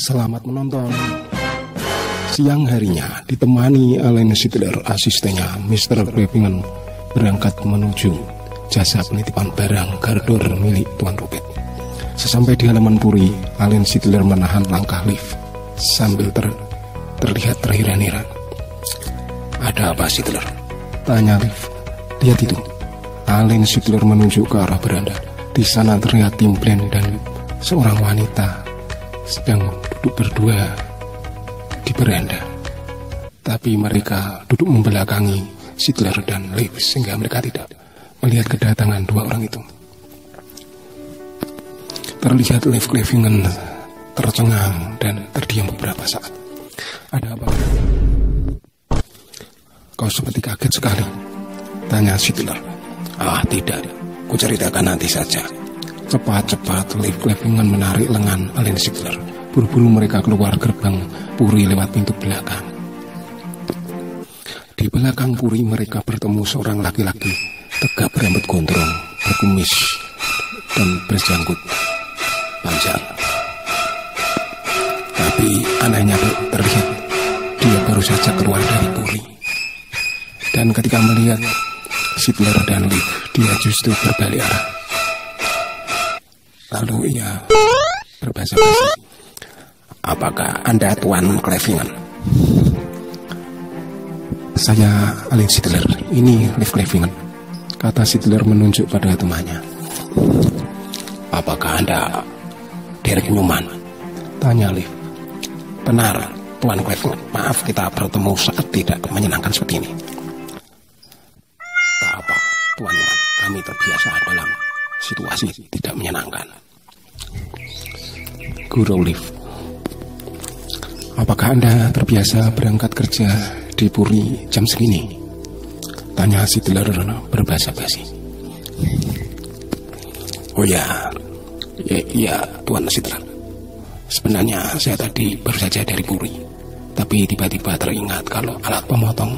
Selamat menonton. Siang harinya ditemani Alan Sidler, asistennya Mr. Clavingen, berangkat menuju jasa penitipan barang gardor milik Tuan Robert. Sesampai di halaman puri, Alan Sidler menahan langkah Liv sambil terlihat terheran-heran. "Ada apa, Sidler?" tanya Liv. "Lihat itu." Alan Sidler menunjuk ke arah beranda. Di sana terlihat Tim Bland dan seorang wanita sedang duduk berdua di beranda. Tapi mereka duduk membelakangi Sidler dan Liv sehingga mereka tidak melihat kedatangan dua orang itu. Terlihat Liv Clavingen tercengang dan terdiam beberapa saat. "Ada apa?" "Kau seperti kaget sekali," tanya Sidler. "Ah, tidak, ku ceritakan nanti saja." Cepat-cepat Liv Clavingen menarik lengan Alan Sidler. Buru-buru mereka keluar gerbang puri lewat pintu belakang. Di belakang puri mereka bertemu seorang laki-laki tegap, berambut gondrong, berkumis dan berjanggut panjang. Tapi anehnya terlihat dia baru saja keluar dari puri. Dan ketika melihat Sidler dan Liv, dia justru berbalik arah. Lalu ia berbahasa-basi. "Apakah Anda Tuan Clavingen?" "Saya Alan Sidler, ini Liv Clavingen," kata Sidler menunjuk pada temannya. "Apakah Anda Derek Newman?" tanya Liv. "Benar, Tuan Clavingen. Maaf kita bertemu saat tidak menyenangkan seperti ini." "Tak apa, Tuan Newman. Kami terbiasa dalam situasi tidak menyenangkan," gurau Liv. "Apakah Anda terbiasa berangkat kerja di puri jam segini?" tanya Sidler berbahasa basi. "Oh ya, Tuan Sidler. Sebenarnya saya tadi baru saja dari puri, tapi tiba-tiba teringat kalau alat pemotong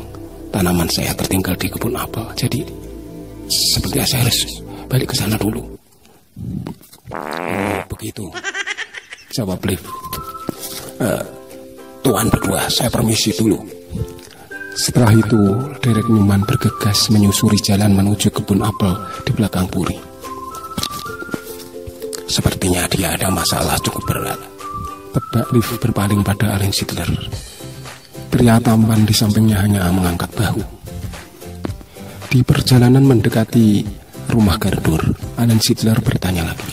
tanaman saya tertinggal di kebun apel. Jadi sepertinya saya harus balik ke sana dulu." "Oh, begitu," jawab Liv. "Tuan berdua, saya permisi dulu." Setelah itu, Derek Newman bergegas menyusuri jalan menuju kebun apel di belakang puri. "Sepertinya dia ada masalah cukup berat," tebak Liv berpaling pada Alan Sidler. Pria tampan di sampingnya hanya mengangkat bahu. Di perjalanan mendekati rumah gardor, Alan Sidler bertanya lagi.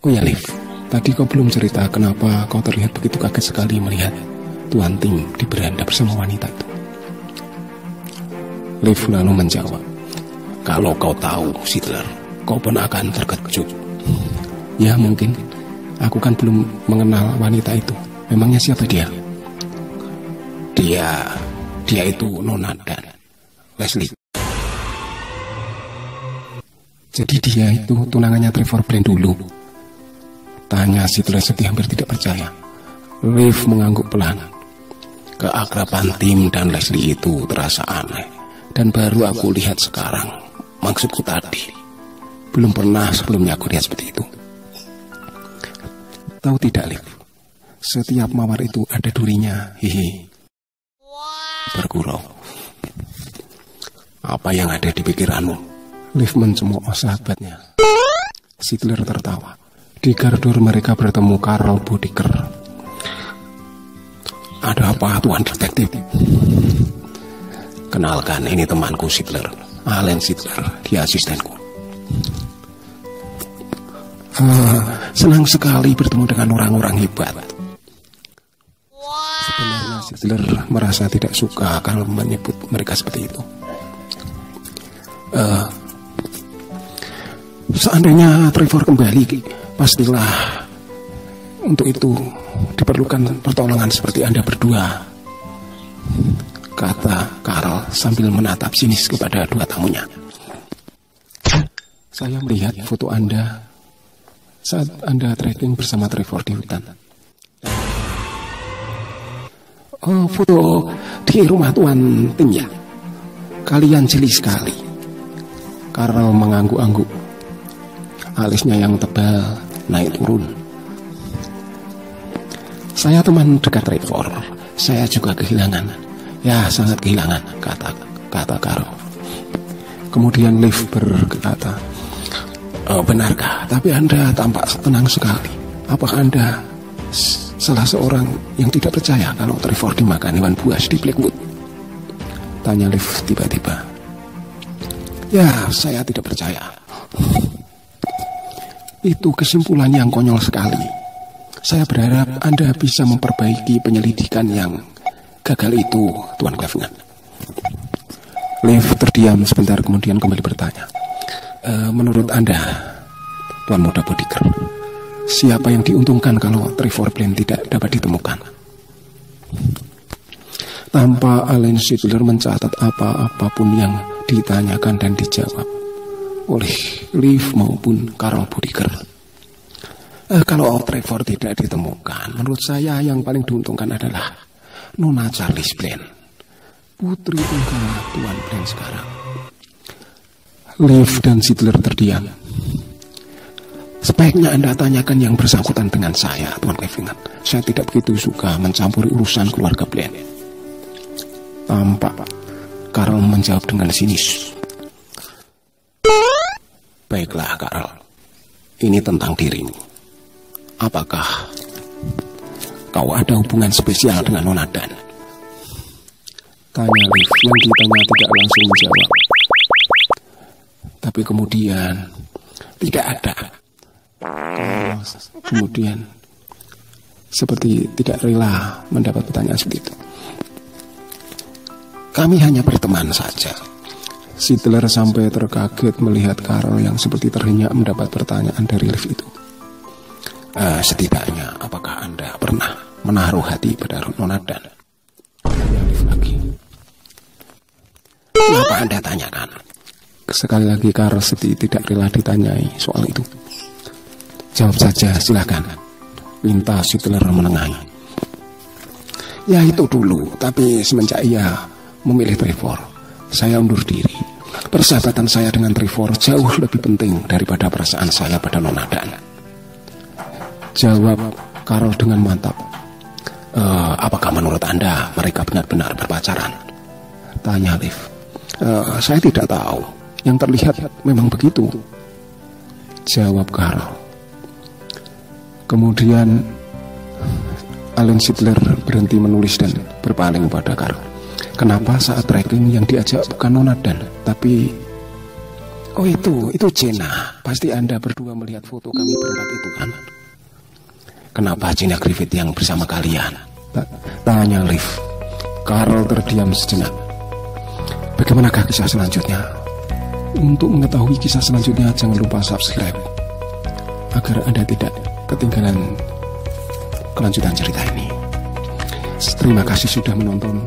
"Oh ya Liv, tadi kau belum cerita kenapa kau terlihat begitu kaget sekali melihat Tuan Tim di beranda bersama wanita itu." Liv lalu menjawab, "Kalau kau tahu, Sidler, kau pun akan terkejut." "Ya mungkin, aku kan belum mengenal wanita itu. Memangnya siapa dia?" Dia itu Nona dan Leslie." "Jadi dia itu tunangannya Trevor Bland dulu?" tanya Sidler sedih hampir tidak percaya. Liv mengangguk pelan. "Keakraban Tim dan Leslie itu terasa aneh, dan baru aku lihat sekarang. Maksudku tadi, belum pernah sebelumnya aku lihat seperti itu." "Tahu tidak Liv, setiap mawar itu ada durinya, hihi," bergurau. "Apa yang ada di pikiranmu?" Liv mencemooh sahabatnya. Sidler tertawa. Di gardor mereka bertemu Karl Bodeker. "Ada apa, Tuan Detektif?" "Kenalkan, ini temanku Sidler, Alan Sidler, dia asistenku." Senang sekali bertemu dengan orang-orang hebat." Sebenarnya Sidler merasa tidak suka kalau menyebut mereka seperti itu. Seandainya Trevor kembali, pastilah untuk itu diperlukan pertolongan seperti Anda berdua," kata Karl sambil menatap sinis kepada dua tamunya. "Saya melihat foto Anda saat Anda trekking bersama Trevor di hutan." "Oh, foto di rumah Tuan Tim ya? Kalian jeli sekali." Karl mengangguk-angguk. Alisnya yang tebal naik turun. Saya teman dekat Trevor. Saya juga kehilangan. Ya, sangat kehilangan, kata Carl. Kemudian Liv berkata, benarkah? Tapi Anda tampak tenang sekali. Apakah Anda salah seorang yang tidak percaya kalau Trevor dimakan hewan buas di Blackwood? Tanya Liv tiba-tiba. Ya, saya tidak percaya. Itu kesimpulan yang konyol sekali. Saya berharap Anda bisa memperbaiki penyelidikan yang gagal itu, Tuan Cleveland. Liv terdiam sebentar kemudian kembali bertanya. Menurut Anda, Tuan Muda Boudicca, siapa yang diuntungkan kalau Trevor Blaine tidak dapat ditemukan? Tanpa Alan Sidler mencatat apapun yang ditanyakan dan dijawab oleh Liv maupun Carl Boudicca. Kalau Trevor tidak ditemukan, menurut saya yang paling diuntungkan adalah Nona Charles Blaine, putri tunggal Tuan Blaine sekarang. Liv dan Sidler terdiam. Sebaiknya Anda tanyakan yang bersangkutan dengan saya, Tuan Cleveland. Saya tidak begitu suka mencampuri urusan keluarga Blaine. Tampak Carl menjawab dengan sinis. Baiklah, Carl. Ini tentang dirimu. Apakah kau ada hubungan spesial dengan Nona Dan? Tanya Liv yang ditanya tidak langsung menjawab. Tapi kemudian tidak ada. Kemudian seperti tidak rela mendapat pertanyaan seperti itu. Kami hanya berteman saja. Sidler sampai terkaget melihat Carl yang seperti terhenyak mendapat pertanyaan dari Liv itu. Setidaknya apakah Anda pernah menaruh hati pada Nona Dan? Tanya Liv lagi. Kenapa Anda tanyakan? Sekali lagi Carl seperti tidak rela ditanyai soal itu. Jawab saja, silakan. Minta Sidler menengahi. Ya itu dulu, tapi semenjak ia memilih Trevor, saya undur diri. Persahabatan saya dengan Trevor jauh lebih penting daripada perasaan saya pada Nona Dan. Jawab Carl dengan mantap. Apakah menurut Anda mereka benar-benar berpacaran? Tanya Liv. Saya tidak tahu. Yang terlihat memang begitu. Jawab Carl. Kemudian Alan Sidler berhenti menulis dan berpaling pada Carl. Kenapa saat trekking yang diajak bukan Nona Dan, tapi itu Jenna. Pasti Anda berdua melihat foto kami berempat itu kan? Kenapa Jenna Griffith yang bersama kalian? Tanya Liv. Carl terdiam sejenak. Bagaimanakah kisah selanjutnya? Untuk mengetahui kisah selanjutnya, jangan lupa subscribe agar Anda tidak ketinggalan kelanjutan cerita ini. Terima kasih sudah menonton.